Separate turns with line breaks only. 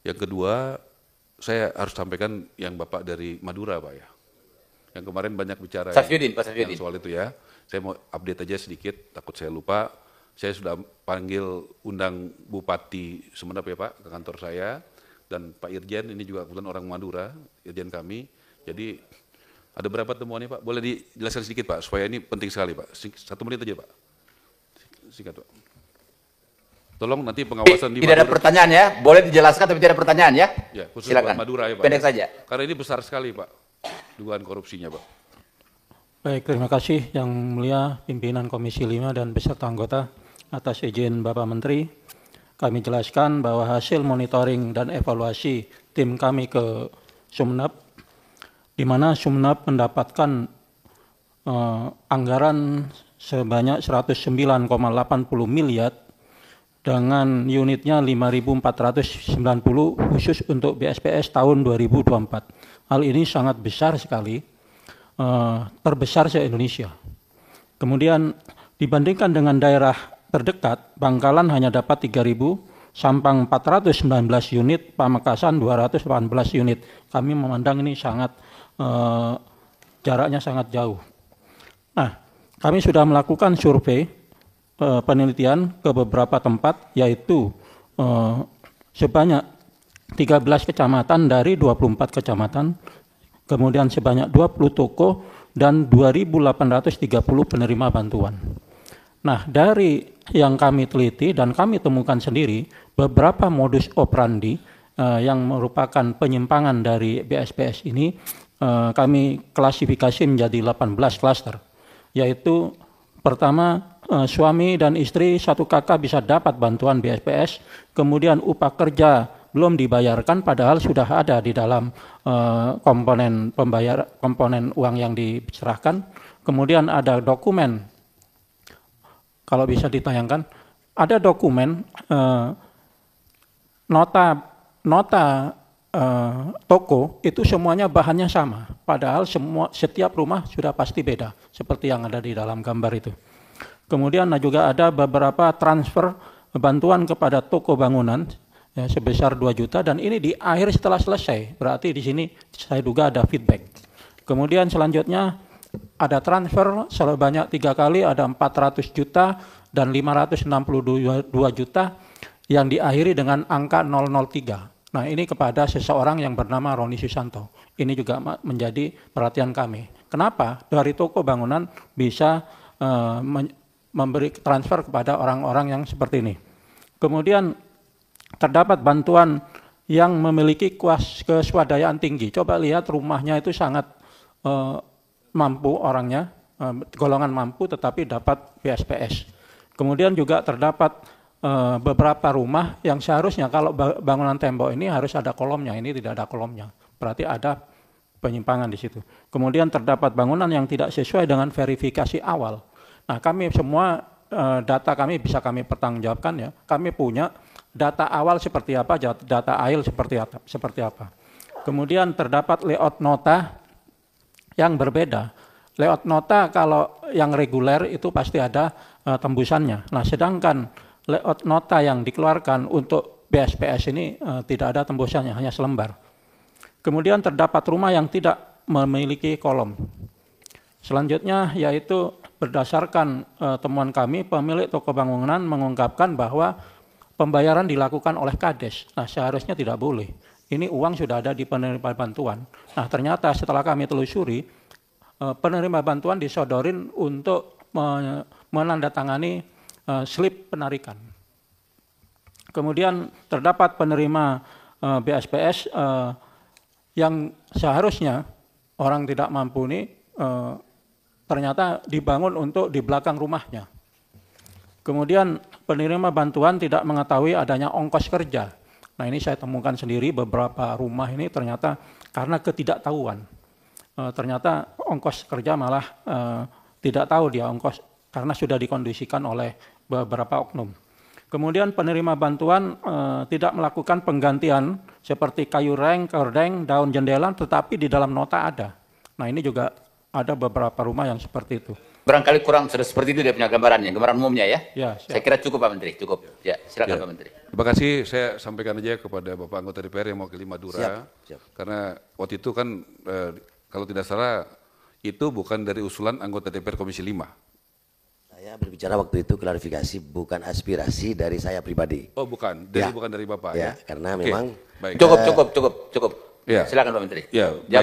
Yang kedua, saya harus sampaikan yang Bapak dari Madura, Pak ya. Yang kemarin banyak bicara
Safyudin, Pak
yang
Safyudin.
soal itu ya. Saya mau update aja sedikit, takut saya lupa. Saya sudah panggil undang Bupati Sumeneb ya Pak ke kantor saya. Dan Pak Irjen, ini juga kebetulan orang Madura, Irjen kami. Jadi ada berapa temuannya Pak? Boleh dijelaskan sedikit Pak, supaya ini penting sekali Pak. 1 menit aja Pak. Singkat Pak. Tolong nanti pengawasan di
Tidak ada
Madura.
pertanyaan ya, boleh dijelaskan tapi tidak ada pertanyaan ya.
Ya, khusus
Silakan.
buat Madura ya Pak.
Pendek saja.
Karena ini besar sekali Pak, dugaan korupsinya Pak.
Baik, terima kasih Yang Mulia Pimpinan Komisi 5 dan beserta anggota atas izin Bapak Menteri. Kami jelaskan bahwa hasil monitoring dan evaluasi tim kami ke Sumeneb, di mana Sumeneb mendapatkan anggaran sebanyak 109,80 miliar dengan unitnya 5.490 khusus untuk BSPS tahun 2024. Hal ini sangat besar sekali, terbesar se-Indonesia. Kemudian dibandingkan dengan daerah terdekat, Bangkalan hanya dapat 3.000, Sampang 419 unit, Pamekasan 218 unit. Kami memandang ini sangat jaraknya sangat jauh. Nah, kami sudah melakukan survei penelitian ke beberapa tempat, yaitu sebanyak 13 kecamatan dari 24 kecamatan, kemudian sebanyak 20 toko dan 2.830 penerima bantuan. Nah, dari yang kami teliti dan kami temukan sendiri, beberapa modus operandi yang merupakan penyimpangan dari BSPS ini kami klasifikasi menjadi 18 klaster, yaitu pertama, suami dan istri satu kakak bisa dapat bantuan BSPS, kemudian upah kerja belum dibayarkan padahal sudah ada di dalam komponen uang yang diserahkan. Kemudian ada dokumen, kalau bisa ditayangkan, ada dokumen nota toko itu semuanya bahannya sama, padahal setiap rumah sudah pasti beda, seperti yang ada di dalam gambar itu. Kemudian juga ada beberapa transfer bantuan kepada toko bangunan ya, sebesar 2 juta dan ini di akhir setelah selesai, berarti di sini saya duga ada feedback. Kemudian selanjutnya ada transfer sebanyak 3 kali, ada 400 juta dan 562 juta yang diakhiri dengan angka 003. Nah, ini kepada seseorang yang bernama Roni Susanto. Ini juga menjadi perhatian kami. Kenapa dari toko bangunan bisa memberi transfer kepada orang-orang yang seperti ini. Kemudian terdapat bantuan yang memiliki keswadayaan tinggi. Coba lihat rumahnya itu sangat mampu orangnya, golongan mampu tetapi dapat BSPS. Kemudian juga terdapat beberapa rumah yang seharusnya kalau bangunan tembok ini harus ada kolomnya, ini tidak ada kolomnya. Berarti ada penyimpangan di situ. Kemudian terdapat bangunan yang tidak sesuai dengan verifikasi awal. Nah, kami semua data kami bisa kami pertanggungjawabkan ya. Kami punya data awal seperti apa, data akhir seperti apa. Kemudian terdapat layout nota yang berbeda. Layout nota kalau yang reguler itu pasti ada tembusannya. Nah, sedangkan layout nota yang dikeluarkan untuk BSPS ini tidak ada tembusannya, hanya selembar. Kemudian terdapat rumah yang tidak memiliki kolom. Selanjutnya yaitu berdasarkan temuan kami, pemilik toko bangunan mengungkapkan bahwa pembayaran dilakukan oleh Kades. Nah, seharusnya tidak boleh. Ini uang sudah ada di penerima bantuan. Nah, ternyata setelah kami telusuri, penerima bantuan disodorin untuk menandatangani slip penarikan. Kemudian terdapat penerima BSPS yang seharusnya orang tidak mampu ini ternyata dibangun untuk di belakang rumahnya. Kemudian penerima bantuan tidak mengetahui adanya ongkos kerja. Nah, ini saya temukan sendiri beberapa rumah ini ternyata karena ketidaktahuan. Ternyata ongkos kerja malah tidak tahu dia ongkos karena sudah dikondisikan oleh beberapa oknum. Kemudian penerima bantuan tidak melakukan penggantian seperti kayu reng, kordeng, daun jendela, tetapi di dalam nota ada. Nah, ini juga ada beberapa rumah yang seperti itu.
Barangkali kurang sudah seperti itu dia punya gambarannya, gambaran umumnya ya.
Ya, siap.
Saya kira cukup Pak Menteri, cukup. Ya, silakan
Ya.
Pak Menteri.
Terima kasih, saya sampaikan aja kepada Bapak anggota DPR yang mewakili Madura.
Siap.
Karena waktu itu kan, kalau tidak salah, itu bukan dari usulan anggota DPR Komisi 5.
Saya berbicara waktu itu klarifikasi, bukan aspirasi dari saya pribadi.
Oh bukan,
Ya.
bukan dari Bapak
Ya,
ya?
karena
Oke,
memang
baik.
Cukup.
Ya.
Silakan Pak Menteri.
Ya,
Jawab.